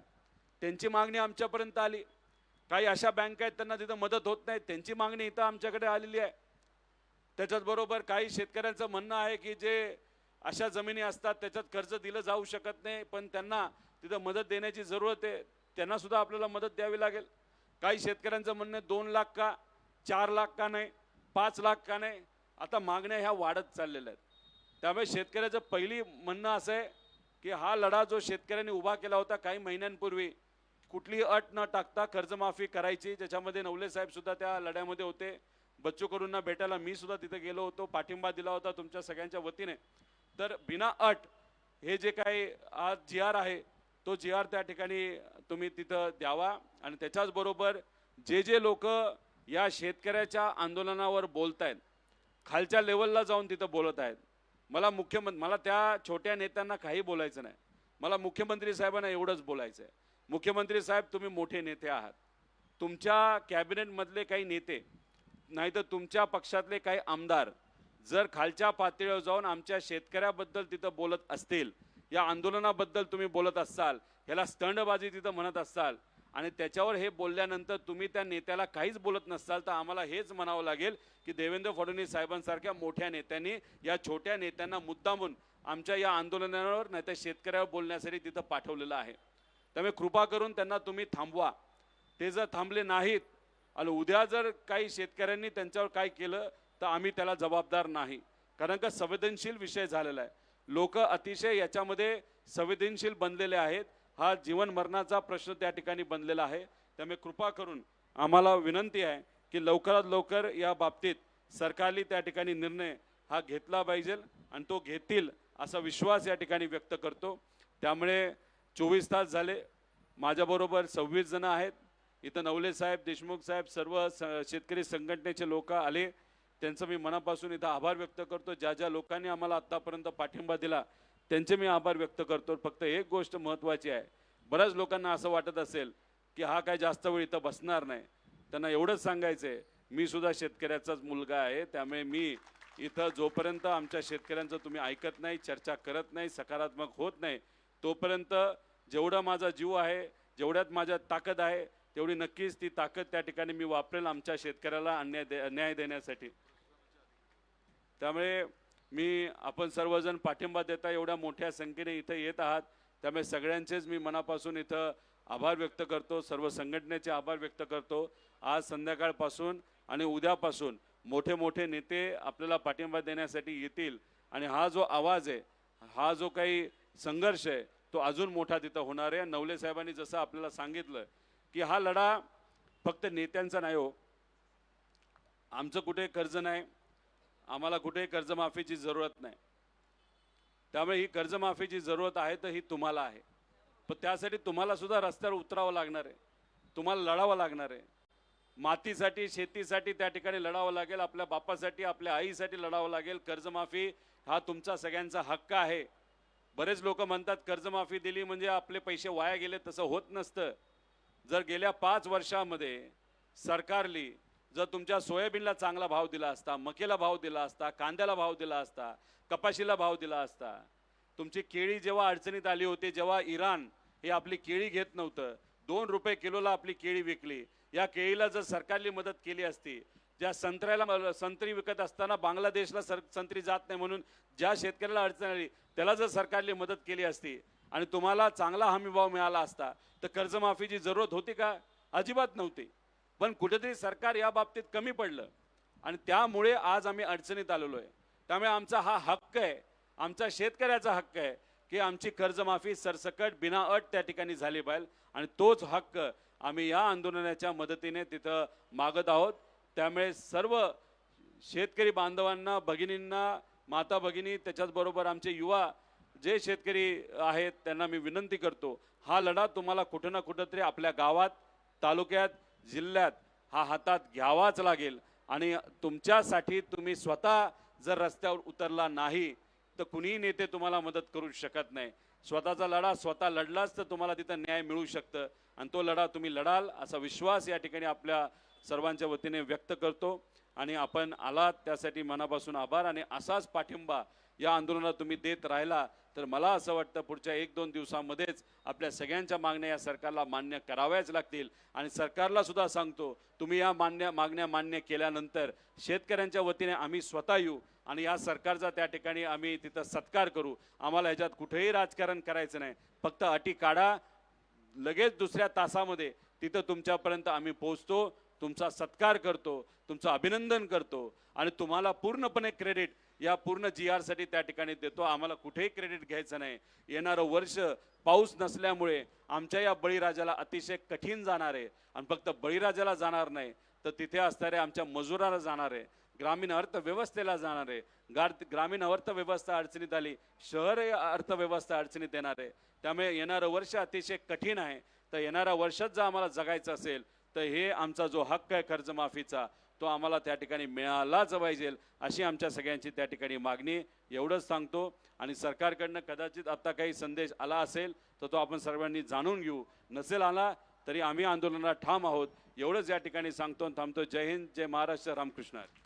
त्यांची मागणी आमच्यापर्यंत आली. काही अशा बँका आहेत त्यांना तिथं मदत होत नाही, त्यांची मागणी इथं आमच्याकडे आलेली आहे. त्याच्याचबरोबर काही शेतकऱ्यांचं म्हणणं आहे की जे अशा जमिनी असतात त्याच्यात कर्ज दिलं जाऊ शकत नाही, पण त्यांना तिथं मदत देण्याची जरूरत आहे, त्यांना सुद्धा आपल्याला मदत द्यावी लागेल. काही शेतकऱ्यांचं म्हणणं आहे 2 लाख का 4 लाख का नाही, 5 लाख का नाही. आता मागण्या ह्या वाढत चाललेल्या आहेत. त्यामुळे शेतकऱ्याचं पहिली म्हणणं असं आहे की हा लढा जो शेतकऱ्यांनी उभा केला होता काही महिन्यांपूर्वी, कुठलीही अट न टाकता कर्जमाफी करायची, ज्याच्यामध्ये नवले साहेब सुद्धा त्या लढ्यामध्ये होते. बच्चू कडूंना भेटायला मी सुद्धा तिथे गेलो होतो, पाठिंबा दिला होता तुमच्या सगळ्यांच्या वतीने. तर बिना अट हे जे काही आज GR आहे तो GR त्या ठिकाणी तुम्ही तिथं द्यावा. आणि त्याच्याच बरोबर जे लोक या शेतकऱ्याच्या आंदोलनावर बोलतायत, खालच्या लेवलला जाऊन तिथं बोलत आहेत, मला त्या छोट्या नेत्यांना काही बोलायचं नाही. मला मुख्यमंत्री साहेबांना एवढंच बोलायचं आहे. मुख्यमंत्री साहेब, तुम्ही मोठे नेते आहात. तुमच्या कॅबिनेटमधले काही नेते नाहीतर तुमच्या पक्षातले काही आमदार जर खालच्या पातळीवर जाऊन आमच्या शेतकऱ्याबद्दल तिथं बोलत असतील, या आंदोलनाबद्दल तुम्ही बोलत असाल, ह्याला स्टंडबाजी तिथं म्हणत असाल आणि त्याच्यावर हे बोलल्यानंतर तुम्ही त्या नेत्याला काहीच बोलत नसाल, तर आम्हाला हेच म्हणावं लागेल की देवेंद्र फडणवीस साहेबांसारख्या मोठ्या नेत्यांनी या छोट्या नेत्यांना मुद्दामून आमच्या या आंदोलनावर नाही तर शेतकऱ्यावर बोलण्यासाठी तिथं पाठवलेलं आहे. त्यामुळे कृपा करून त्यांना तुम्ही थांबवा. ते जर थांबले नाहीत आणि उद्या जर काही शेतकऱ्यांनी त्यांच्यावर काय केलं तर आम्ही त्याला जबाबदार नाही. कारण का संवेदनशील विषय झालेला आहे. लोक अतिशय याच्यामध्ये संवेदनशील बनलेले आहेत. हा जीवन मरणाचा प्रश्न त्या ठिकाणी बनलेला आहे. त्यामुळे कृपा करून आम्हाला विनंती आहे की लवकरात लवकर या बाबतीत सरकारने त्या ठिकाणी निर्णय हा घेतला पाहिजे आणि तो घेतील असा विश्वास या ठिकाणी व्यक्त करतो. त्यामुळे 24 तास झाले, माझ्याबरोबर 26 जण आहेत. इथं नवले साहेब, देशमुख साहेब, सर्व शेतकरी संघटनेचे लोक आले, त्यांचं मी मनापासून इथं आभार व्यक्त करतो. ज्या लोकांनी आम्हाला आत्तापर्यंत पाठिंबा दिला त्यांचे मी आभार व्यक्त करतो. फक्त एक गोष्ट महत्त्वाची आहे, बऱ्याच लोकांना असं वाटत असेल की हा काय जास्त वेळ इथं बसणार नाही. त्यांना एवढंच सांगायचं आहे, मी सुद्धा शेतकऱ्याचाच मुलगा आहे. त्यामुळे मी इथं जोपर्यंत आमच्या शेतकऱ्यांचं तुम्ही ऐकत नाही, चर्चा करत नाही, सकारात्मक होत नाही, तोपर्यंत जेवढा माझा जीव आहे, जेवढ्यात माझ्या ताकद आहे तेवढी नक्कीच ती ताकद त्या ठिकाणी मी वापरेल आमच्या शेतकऱ्याला न्याय देण्यासाठी. त्यामुळे आपण सर्वजण पाठिंबा देता एवढ्या मोठ्या संख्येने इथं येत आहात, त्यामुळे सगळ्यांचेच मी मनापासून इथं आभार व्यक्त करतो. सर्व संघटनेचे आभार व्यक्त करतो. आज संध्याकाळपासून आणि उद्यापासून मोठे मोठे नेते आपल्याला पाठिंबा देण्यासाठी येतील आणि हा जो आवाज आहे, हा जो काही संघर्ष आहे तो अजून मोठा तिथं होणार आहे. नवले साहेबांनी जसं आपल्याला सांगितलं की हा लढा फक्त नेत्यांचा नाही हो, आमचं कुठे कर्ज नाही, आम्हाला कुठे कर्जमाफीची जरूरत नाही. त्यामुळे ही कर्जमाफीची जरूरत आहे तर ही तुम्हाला आहे, पण त्यासाठी तुम्हाला सुद्धा रस्त्यावर उतरावं लागणार आहे, तुम्हाला लढावं लागणार आहे. मातीसाठी, शेतीसाठी त्या ठिकाणी लढावं लागेल, आपल्या बापासाठी, आपल्या आईसाठी लढावं लागेल. कर्जमाफी हा तुमचा सगळ्यांचा हक्क आहे. बरेच लोक म्हणतात कर्जमाफी दिली म्हणजे आपले पैसे वाया गेले, तसं होत नसतं. जर गेल्या 5 वर्षामध्ये सरकारली जर तुमच्या सोयाबीनला चांगला भाव दिला असता, मकेला भाव दिला असता, कांद्याला भाव दिला असता, कपाशीला भाव दिला असता, तुमची केळी जेव्हा अडचणीत आली होती, जेव्हा इराण हे आपली केळी घेत नव्हतं, 2 रुपये किलोला आपली केळी विकली, या केळीला जर सरकारने मदत केली असती, ज्या संत्र्याला संत्री विकत असताना बांगलादेशला संत्री जात नाही म्हणून ज्या शेतकऱ्याला अडचण आली त्याला जर सरकारने मदत केली असती आणि तुम्हाला चांगला हमीभाव मिळाला असता तर कर्जमाफीची जरूरत होती का? अजिबात नव्हती. पण कुठेतरी सरकार या बाबतीत कमी पडलं आणि त्यामुळे आज आम्ही अडचणीत आलेलो आहे. त्यामुळे आमचा हा हक्क आहे, आमचा शेतकऱ्याचा हक्क आहे की आमची कर्जमाफी सरसकट बिना अट त्या ठिकाणी झाली पाहिजे आणि तोच हक्क आम्ही या आंदोलनाच्या मदतीने तिथं मागत आहोत. त्यामुळे सर्व शेतकरी बांधवांना, भगिनींना, माता भगिनी, त्याच्याचबरोबर आमचे युवा जे शेतकरी आहेत त्यांना मी विनंती करतो, हा लढा तुम्हाला कुठं ना कुठंतरी आपल्या गावात, तालुक्यात, जिल्ह्यात हा हातात घ्यावाच लागेल. आणि तुमच्यासाठी तुम्ही स्वतः जर रस्त्यावर उतरला नाही तर कुणीही नेते तुम्हाला मदत करू शकत नाही. स्वतःचा लढा स्वतः लढलाच तर तुम्हाला तिथं न्याय मिळू शकतं आणि तो लढा तुम्ही लढाल असा विश्वास या ठिकाणी आपल्या सर्वांच्या वतीने व्यक्त करतो. आणि आपण आलात त्यासाठी मनापासून आभार आणि असाच पाठिंबा या आंदोलनात तुम्ही देत राहिला, तर मला असं वाटतं पुढच्या 1-2 दिवसांमध्येच आपल्या सगळ्यांच्या मागण्या या सरकारला मान्य कराव्याच लागतील. आणि सरकारला सुद्धा सांगतो, तुम्ही या मागण्या मान्य केल्यानंतर शेतकऱ्यांच्या वतीने आम्ही स्वतः येऊ आणि या सरकारचा त्या ठिकाणी आम्ही तिथं सत्कार करू. आम्हाला ह्याच्यात कुठेही राजकारण करायचं नाही. फक्त अटी काढा, लगेच दुसऱ्या तासामध्ये तिथं तुमच्यापर्यंत आम्ही पोहोचतो, तुमचा सत्कार करतो, तुमचं अभिनंदन करतो आणि तुम्हाला पूर्णपणे क्रेडिट या पूर्ण GR साठी त्या ठिकाणी देतो. आम्हाला कुठेही क्रेडिट घ्यायचं नाही. येणारं वर्ष पाऊस नसल्यामुळे आमच्या या बळीराजाला अतिशय कठीण जाणार आहे. आणि फक्त बळीराजाला जाणार नाही तर तिथे असणाऱ्या आमच्या मजुराला जाणार आहे, ग्रामीण अर्थव्यवस्थेला जाणार आहे. ग्रामीण अर्थव्यवस्था अडचणीत आली, शहर अर्थव्यवस्था अडचणीत येणार आहे. त्यामुळे येणारं वर्ष अतिशय कठीण आहे. तर येणाऱ्या वर्षात जर आम्हाला जगायचं असेल तर हे आमचा जो हक्क आहे कर्जमाफीचा तो आम्हाला त्या ठिकाणी मिळालाच पाहिजे, अशी आमच्या सगळ्यांची त्या ठिकाणी मागणी. एवढंच सांगतो. आणि सरकारकडनं कदाचित आता काही संदेश आला असेल तर तो आपण सर्वांनी जाणून घेऊ. नसेल आला तरी आम्ही आंदोलनाला ठाम आहोत. एवढंच या ठिकाणी सांगतो आणि थांबतो. जय हिंद, जय महाराष्ट्र, रामकृष्ण हरी.